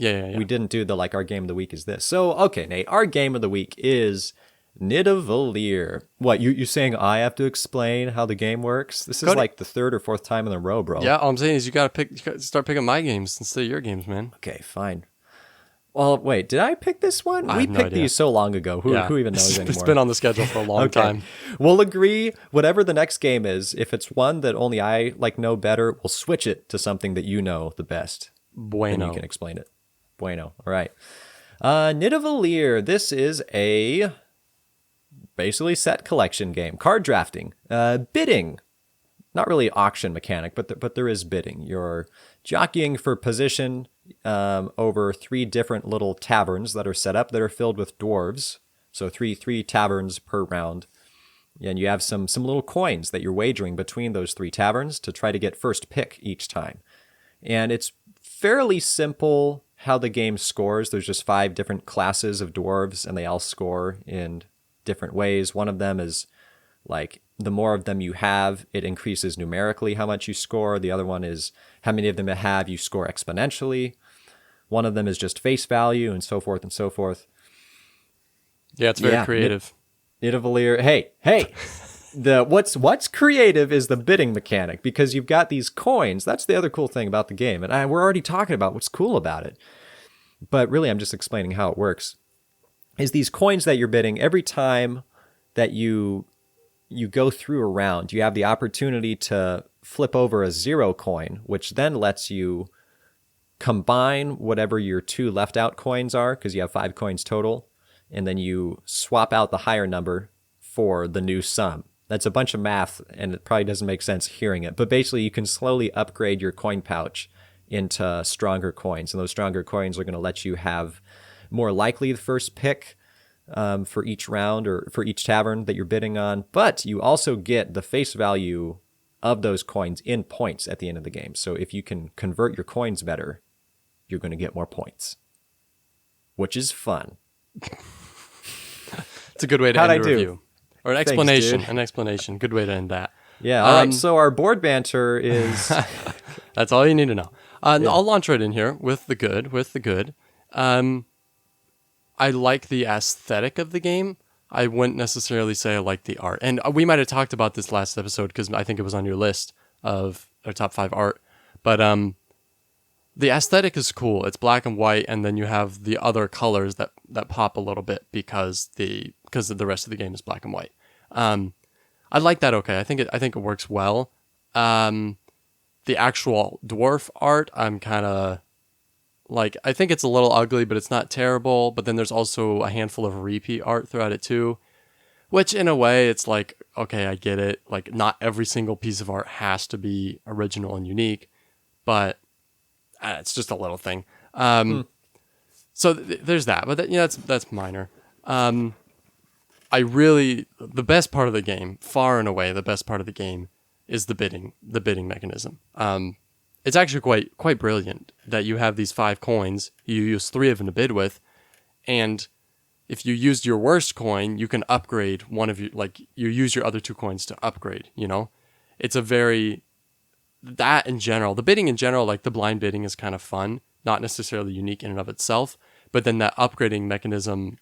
Yeah. We didn't do the like our game of the week is this. So okay, Nate, our game of the week is Nidavellir. What, you saying I have to explain how the game works? This is like the third or fourth time in a row, bro. Yeah, all I'm saying is you gotta start picking my games instead of your games, man. Okay, fine. Well, wait, did I pick this one? We picked these so long ago. Who even knows anymore? It's been on the schedule for a long time. We'll agree, whatever the next game is, if it's one that only I know better, we'll switch it to something that you know the best. Bueno. And you can explain it. Bueno. All right. Nidavellir. This is a basically set collection game. Card drafting. Bidding. Not really auction mechanic, but there is bidding. You're jockeying for position over 3 different little taverns that are set up that are filled with dwarves. So three taverns per round. And you have some little coins that you're wagering between those 3 taverns to try to get first pick each time. And it's fairly simple how the game scores. There's just 5 different classes of dwarves, and they all score in different ways. One of them is like, the more of them you have, it increases numerically how much you score. The other one is how many of them you have, you score exponentially. One of them is just face value, and so forth and so forth. Yeah, it's very creative. Nidavellir. Hey. What's creative is the bidding mechanic, because you've got these coins. That's the other cool thing about the game. And we're already talking about what's cool about it. But really, I'm just explaining how it works. Is these coins that you're bidding, every time that you go through a round, you have the opportunity to flip over a 0 coin, which then lets you combine whatever your 2 left out coins are, because you have 5 coins total, and then you swap out the higher number for the new sum. That's a bunch of math, and it probably doesn't make sense hearing it, but basically you can slowly upgrade your coin pouch into stronger coins, and those stronger coins are going to let you have more likely the first pick for each round or for each tavern that you're bidding on, but you also get the face value of those coins in points at the end of the game. So if you can convert your coins better, you're going to get more points, which is fun. It's a good way to end the review. Or an explanation. Thanks, an explanation. Good way to end that. Yeah, all right. So our board banter is... That's all you need to know. I'll launch right in here with the good. I like the aesthetic of the game. I wouldn't necessarily say I like the art. And we might have talked about this last episode because I think it was on your list of our top 5 art. But the aesthetic is cool. It's black and white, and then you have the other colors that pop a little bit because the rest of the game is black and white. I like that. Okay, I think it works well. The actual dwarf art, I'm kind of like, I think it's a little ugly, but it's not terrible. But then there's also a handful of repeat art throughout it too, which in a way it's like, okay, I get it. Like, not every single piece of art has to be original and unique, but it's just a little thing. So there's that, but that's minor. The best part of the game, far and away, the best part of the game is the bidding mechanism. It's actually quite brilliant that you have these 5 coins. You use 3 of them to bid with, and if you used your worst coin, you can upgrade one of your, like, you use your other 2 coins to upgrade. It's a very, that in general, the bidding in general, like the blind bidding is kind of fun, not necessarily unique in and of itself, but then that upgrading mechanism,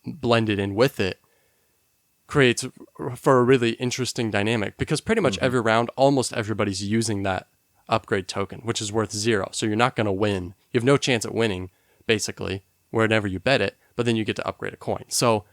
blended in with it, creates for a really interesting dynamic, because pretty much every round, almost everybody's using that upgrade token, which is worth 0. So you're not going to win. You have no chance at winning, basically, whenever you bet it, but then you get to upgrade a coin. So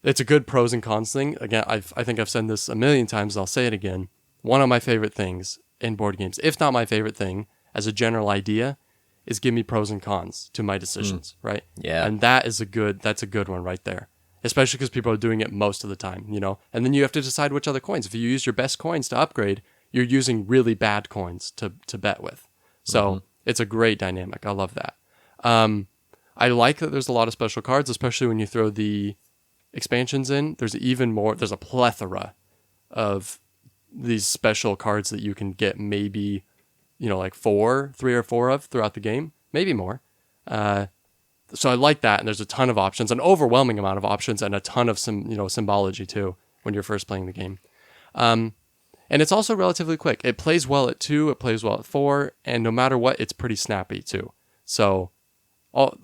it's a good pros and cons thing. Again, I think I've said this a million times, I'll say it again. One of my favorite things in board games, if not my favorite thing, as a general idea, is give me pros and cons to my decisions, right? Yeah. And that's a good one right there. Especially because people are doing it most of the time, And then you have to decide which other coins. If you use your best coins to upgrade, you're using really bad coins to bet with. So it's a great dynamic. I love that. I like that there's a lot of special cards, especially when you throw the expansions in. There's a plethora of these special cards that you can get, maybe, like 3 or 4 of throughout the game, maybe more. So I like that, and there's a ton of options, an overwhelming amount of options, and a ton of symbology too when you're first playing the game. And it's also relatively quick. It plays well at 2, it plays well at 4, and no matter what, it's pretty snappy too. So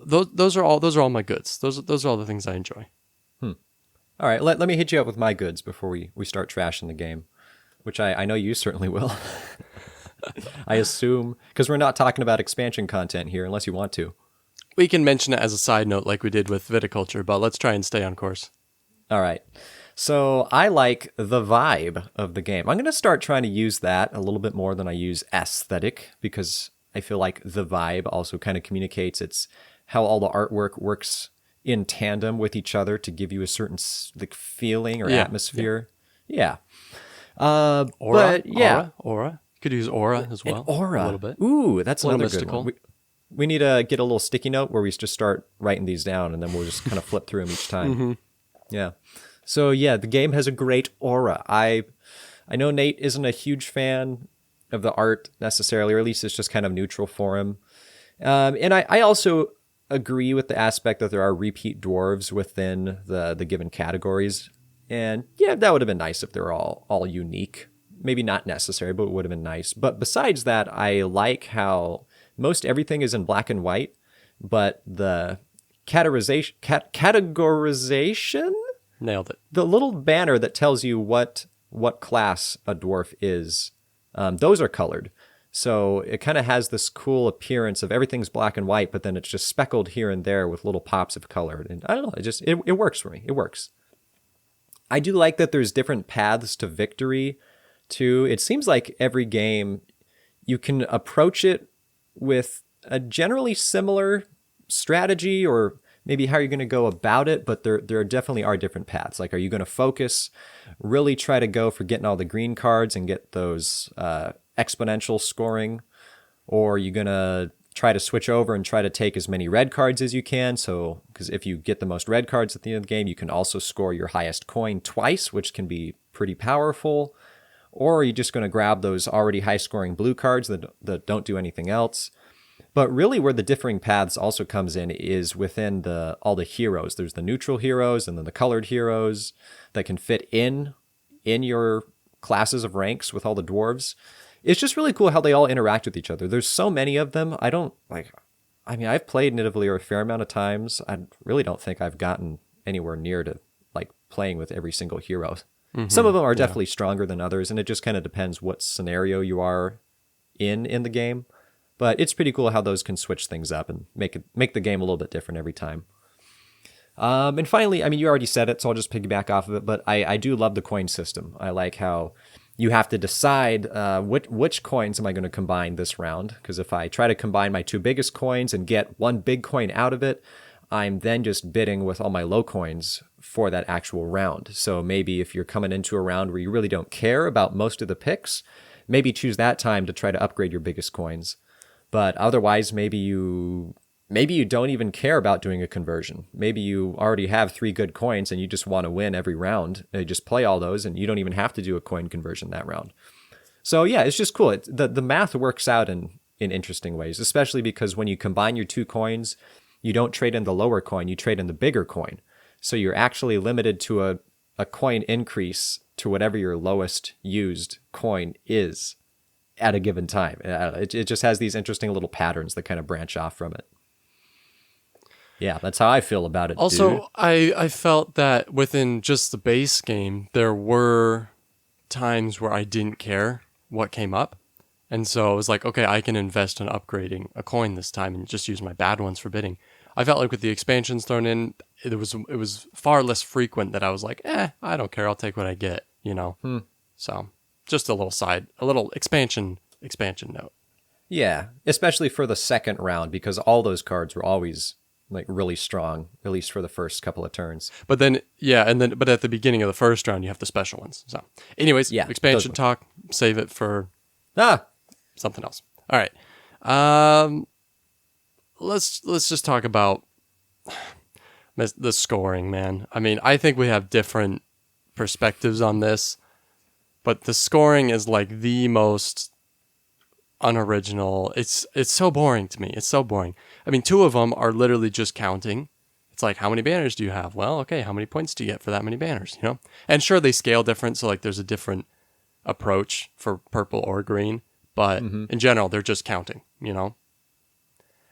those are all my goods. Those are all the things I enjoy. All right, let me hit you up with my goods before we start trashing the game, which I know you certainly will. I assume, because we're not talking about expansion content here unless you want to. We can mention it as a side note like we did with viticulture, but let's try and stay on course. All right. So I like the vibe of the game. I'm going to start trying to use that a little bit more than I use aesthetic, because I feel like the vibe also kind of communicates it's how all the artwork works in tandem with each other to give you a certain like feeling or atmosphere. Yeah. Aura. You could use aura as well. Aura. A little bit. Ooh, that's a little another mystical. good one. We need to get a little sticky note where we just start writing these down, and then we'll just kind of flip through them each time. Mm-hmm. Yeah. So yeah, the game has a great aura. I know Nate isn't a huge fan of the art necessarily, or at least it's just kind of neutral for him. And I also agree with the aspect that there are repeat dwarves within the given categories. And yeah, that would have been nice if they were all unique. Maybe not necessary, but it would have been nice. But besides that, I like how most everything is in black and white, but the categorization? Nailed it. The little banner that tells you what class a dwarf is, those are colored. So it kind of has this cool appearance of everything's black and white, but then it's just speckled here and there with little pops of color. And I don't know, it works for me. It works. I do like that there's different paths to victory, too. It seems like every game, you can approach it with a generally similar strategy or maybe how you're going to go about it, but there definitely are different paths. Like, are you going to focus, really try to go for getting all the green cards and get those exponential scoring, or are you going to try to switch over and try to take as many red cards as you can? So, because if you get the most red cards at the end of the game, you can also score your highest coin twice, which can be pretty powerful. Or are you just going to grab those already high-scoring blue cards that don't do anything else? But really where the differing paths also comes in is within all the heroes. There's the neutral heroes and then the colored heroes that can fit in your classes of ranks with all the dwarves. It's just really cool how they all interact with each other. There's so many of them. I've played Nidavellir a fair amount of times. I really don't think I've gotten anywhere near to like playing with every single hero. Mm-hmm. Some of them are definitely stronger than others, and it just kind of depends what scenario you are in the game. But it's pretty cool how those can switch things up and make the game a little bit different every time. And finally, I mean, you already said it, so I'll just piggyback off of it, but I do love the coin system. I like how you have to decide which coins am I going to combine this round, because if I try to combine my two biggest coins and get one big coin out of it, I'm then just bidding with all my low coins for that actual round. So maybe if you're coming into a round where you really don't care about most of the picks, maybe choose that time to try to upgrade your biggest coins. But otherwise, maybe you don't even care about doing a conversion. Maybe you already have 3 good coins and you just want to win every round. You just play all those and you don't even have to do a coin conversion that round. So yeah, it's just cool. The math works out in interesting ways, especially because when you combine your 2 coins, you don't trade in the lower coin, you trade in the bigger coin. So you're actually limited to a coin increase to whatever your lowest used coin is at a given time. It just has these interesting little patterns that kind of branch off from it. Yeah, that's how I feel about it. Also, dude. I felt that within just the base game, there were times where I didn't care what came up. And so I was like, okay, I can invest in upgrading a coin this time and just use my bad ones for bidding. I felt like with the expansions thrown in, it was far less frequent that I was like, I don't care, I'll take what I get, you know? So just a little expansion note. Yeah, especially for the second round, because all those cards were always like really strong, at least for the first couple of turns. But then, but at the beginning of the first round, you have the special ones. So anyways, expansion talk, save it for something else. All right. Let's just talk about the scoring, man. I mean, I think we have different perspectives on this, but the scoring is like the most unoriginal. It's so boring to me. It's so boring. I mean, 2 of them are literally just counting. It's like, how many banners do you have? Well, okay, how many points do you get for that many banners, you know? And sure, they scale different, so like there's a different approach for purple or green, but in general, they're just counting, you know?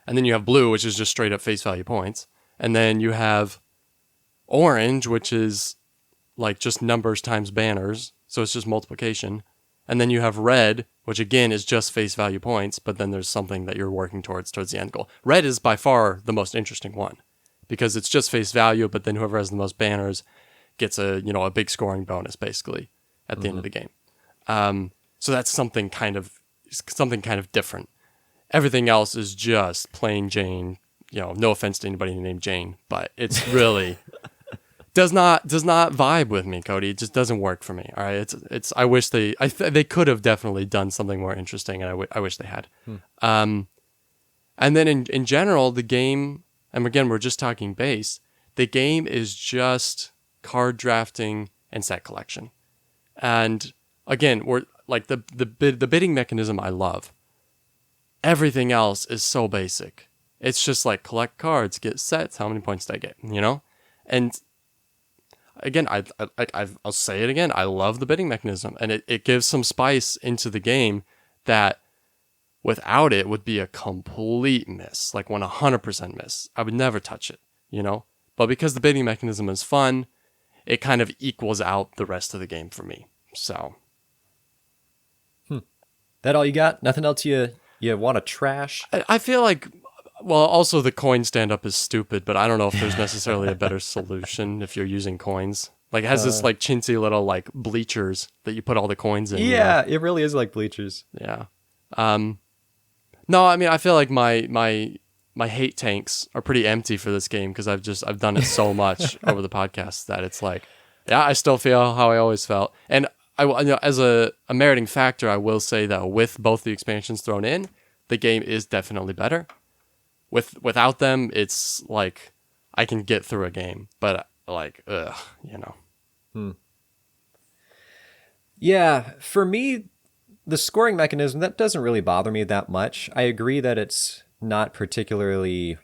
And then you have blue, which is just straight up face value points. And then you have orange, which is like just numbers times banners. So it's just multiplication. And then you have red, which again is just face value points, but then there's something that you're working towards the end goal. Red is by far the most interesting one because it's just face value, but then whoever has the most banners gets a big scoring bonus basically at the end of the game. So that's something kind of different. Everything else is just plain Jane. No offense to anybody named Jane, but it's really does not vibe with me, Cody. It just doesn't work for me. All right, it's. I wish they could have definitely done something more interesting, and I wish they had. And then in general, the game, and again we're just talking base. The game is just card drafting and set collection, and again we're like the bidding mechanism I love. Everything else is so basic. It's just like collect cards, get sets. How many points did I get? And again, I'll say it again. I love the bidding mechanism, and it gives some spice into the game that without it would be a complete miss, like 100% miss. I would never touch it, But because the bidding mechanism is fun, it kind of equals out the rest of the game for me. So, that all you got? Nothing else you want to trash? I feel like. Well, also the coin stand-up is stupid, but I don't know if there's necessarily a better solution if you're using coins. Like it has this like chintzy little like bleachers that you put all the coins in. Yeah, it really is like bleachers. Yeah. No, I mean I feel like my hate tanks are pretty empty for this game because I've done it so much over the podcast that it's like, yeah, I still feel how I always felt. And as a meriting factor, I will say that with both the expansions thrown in, the game is definitely better. Without them, it's like I can get through a game, but like, Yeah, for me, the scoring mechanism, that doesn't really bother me that much. I agree that it's not particularly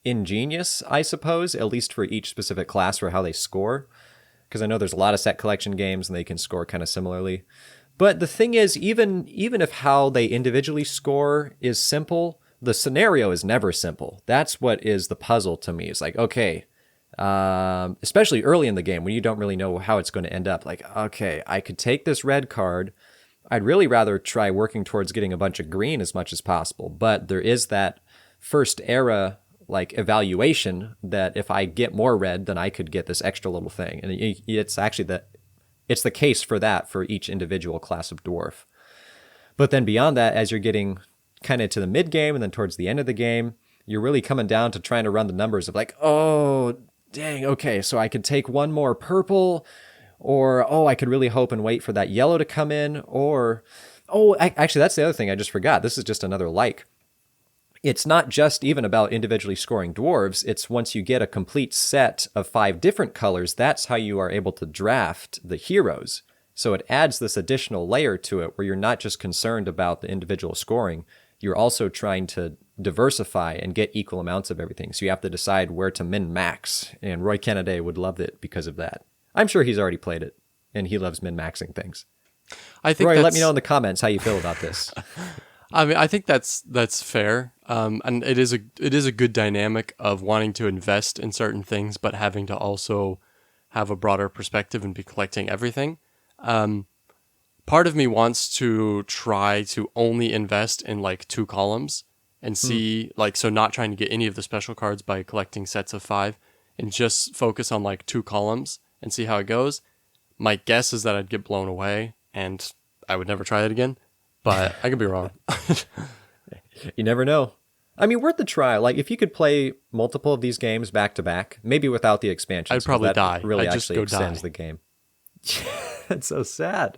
ingenious, I suppose, at least for each specific class for how they score, because I know there's a lot of set collection games and they can score kind of similarly. But the thing is, even if how they individually score is simple, the scenario is never simple. That's what is the puzzle to me. It's like, okay, especially early in the game when you don't really know how it's going to end up. Like, okay, I could take this red card. I'd really rather try working towards getting a bunch of green as much as possible. But there is that first era like evaluation that if I get more red, then I could get this extra little thing. And it's actually it's the case for that for each individual class of dwarf. But then beyond that, as you're getting kind of to the mid game and then towards the end of the game, you're really coming down to trying to run the numbers of like, oh, dang, okay, so I could take one more purple, or, oh, I could really hope and wait for that yellow to come in, or, actually, that's the other thing I just forgot. This is just another like. It's not just even about individually scoring dwarves. It's once you get a complete set of 5 different colors, that's how you are able to draft the heroes. So it adds this additional layer to it where you're not just concerned about the individual scoring. You're also trying to diversify and get equal amounts of everything. So you have to decide where to min-max. And Roy Kennedy would love it because of that. I'm sure he's already played it, and he loves min-maxing things. I think Roy, let me know in the comments how you feel about this. I mean, I think that's fair. And it is a good dynamic of wanting to invest in certain things, but having to also have a broader perspective and be collecting everything. Part of me wants to try to only invest in like 2 columns and see so not trying to get any of the special cards by collecting sets of 5 and just focus on like 2 columns and see how it goes. My guess is that I'd get blown away and I would never try it again, but I could be wrong. You never know. I mean, worth the try. Like if you could play multiple of these games back to back, maybe without the expansions, I'd probably die. Really I'd just actually go extends die. the game. That's so sad.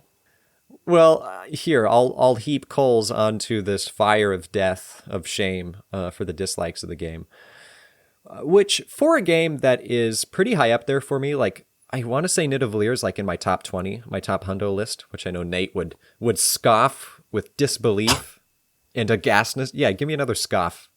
Well, here, I'll heap coals onto this fire of death, of shame, for the dislikes of the game. Which, for a game that is pretty high up there for me, like, I want to say Nidavellir is like in my top 20, my top hundo list, which I know Nate would scoff with disbelief and aghastness. Yeah, give me another scoff.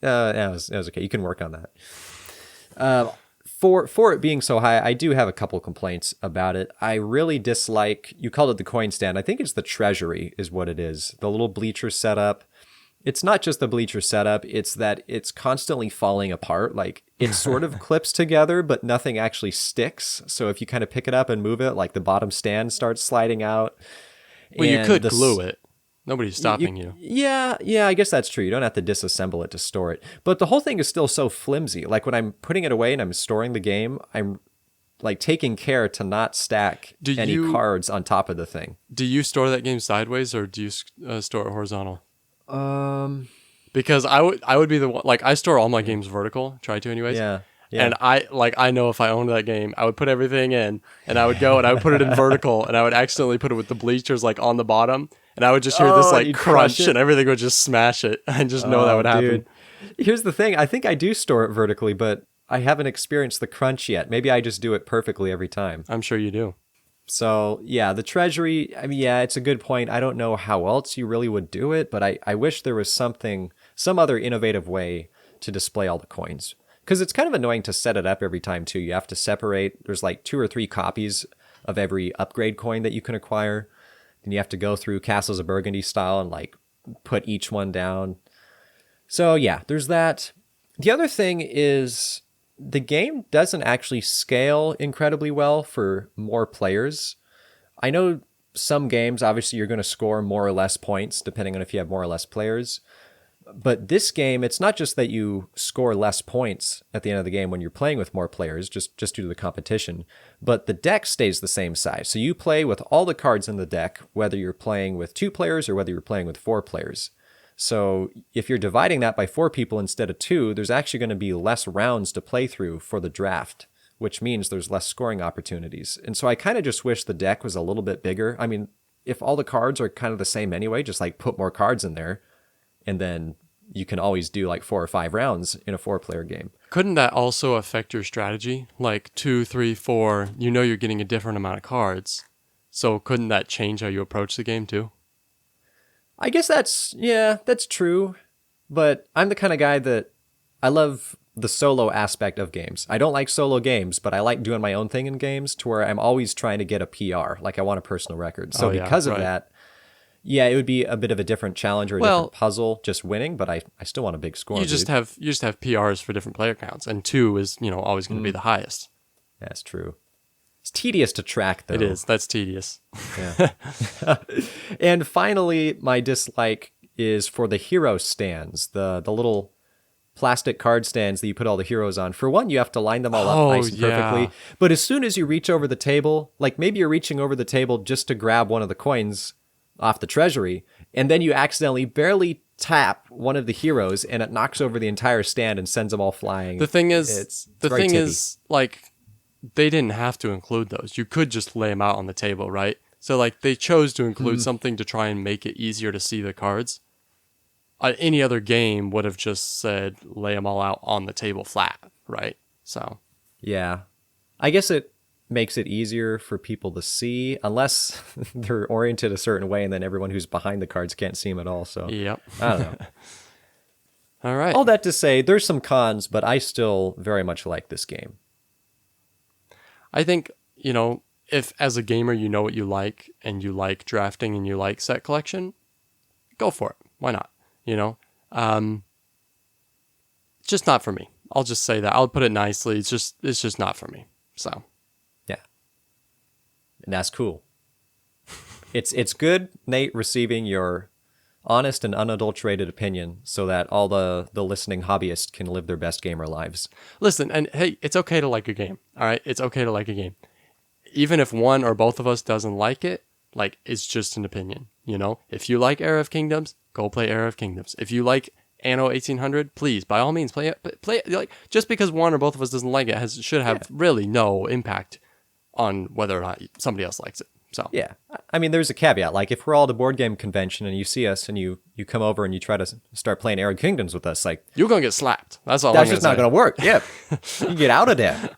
That was okay. You can work on that. For it being so high, I do have a couple complaints about it. I really dislike, you called it the coin stand. I think it's the treasury is what it is. The little bleacher setup it's not just the bleacher setup, it's that it's constantly falling apart. Like it sort of clips together, but nothing actually sticks. So if you kind of pick it up and move it, like the bottom stand starts sliding out. Well, you could glue it. Nobody's stopping you. Yeah, I guess that's true. You don't have to disassemble it to store it. But the whole thing is still so flimsy. Like when I'm putting it away and I'm storing the game, I'm like taking care to not stack any cards on top of the thing. Do you store that game sideways or do you store it horizontal? Because I would be the one, like I store all my games vertical, try to anyways. Yeah. And I know if I owned that game, I would put everything in and I would go and I would put it in vertical and I would accidentally put it with the bleachers like on the bottom and I would just hear this like crunch and everything would just smash it. I just know that would happen. Dude. Here's the thing. I think I do store it vertically, but I haven't experienced the crunch yet. Maybe I just do it perfectly every time. I'm sure you do. So yeah, the treasury, I mean, yeah, it's a good point. I don't know how else you really would do it, but I wish there was some other innovative way to display all the coins. Because it's kind of annoying to set it up every time too. You have to separate, there's like 2 or 3 copies of every upgrade coin that you can acquire. And you have to go through Castles of Burgundy style and like put each one down. So yeah, there's that. The other thing is the game doesn't actually scale incredibly well for more players. I know some games, obviously, you're going to score more or less points depending on if you have more or less players. But this game, it's not just that you score less points at the end of the game when you're playing with more players, just due to the competition, but the deck stays the same size. So you play with all the cards in the deck, whether you're playing with 2 players or whether you're playing with 4 players. So if you're dividing that by 4 people instead of 2, there's actually going to be less rounds to play through for the draft, which means there's less scoring opportunities. And so I kind of just wish the deck was a little bit bigger. I mean, if all the cards are kind of the same anyway, just like put more cards in there, and then you can always do like 4 or 5 rounds in a 4-player game. Couldn't that also affect your strategy? Like 2, 3, 4, you know you're getting a different amount of cards. So couldn't that change how you approach the game too? I guess that's true. But I'm the kind of guy that I love the solo aspect of games. I don't like solo games, but I like doing my own thing in games to where I'm always trying to get a PR. Like I want a personal record. So because of that, yeah, it would be a bit of a different challenge or a different puzzle just winning, but I still want a big score. You just have PRs for different player counts, and 2 is, always going to be the highest. That's true. It's tedious to track, though. It is. That's tedious. Yeah. And finally, my dislike is for the hero stands, the little plastic card stands that you put all the heroes on. For one, you have to line them all up nice and perfectly. But as soon as you reach over the table, like maybe you're reaching over the table just to grab one of the coins off the treasury, and then you accidentally barely tap one of the heroes and it knocks over the entire stand and sends them all flying. The thing is, like, they didn't have to include those. You could just lay them out on the table, right? So like they chose to include something to try and make it easier to see the cards. Any other game would have just said lay them all out on the table flat, right? So yeah, I guess it makes it easier for people to see, unless they're oriented a certain way, and then everyone who's behind the cards can't see them at all. So yep. I don't know. All right. All that to say, there's some cons, but I still very much like this game. I think, if as a gamer you know what you like, and you like drafting and you like set collection, go for it. Why not? Just not for me. I'll just say that. I'll put it nicely. It's just not for me. So yeah. And that's cool. It's good, Nate, receiving your honest and unadulterated opinion so that all the listening hobbyists can live their best gamer lives. Listen, and hey, it's okay to like a game. All right? It's okay to like a game. Even if one or both of us doesn't like it, like, it's just an opinion, If you like Era of Kingdoms, go play Era of Kingdoms. If you like Anno 1800, please, by all means, play it. Like, just because one or both of us doesn't like it should have really no impact on whether or not somebody else likes it. So yeah, I mean, there's a caveat. Like, if we're all at a board game convention and you see us and you come over and you try to start playing Era of Kingdoms with us, like, you're gonna get slapped. That's all. That's just not gonna work. Yeah, you get out of there.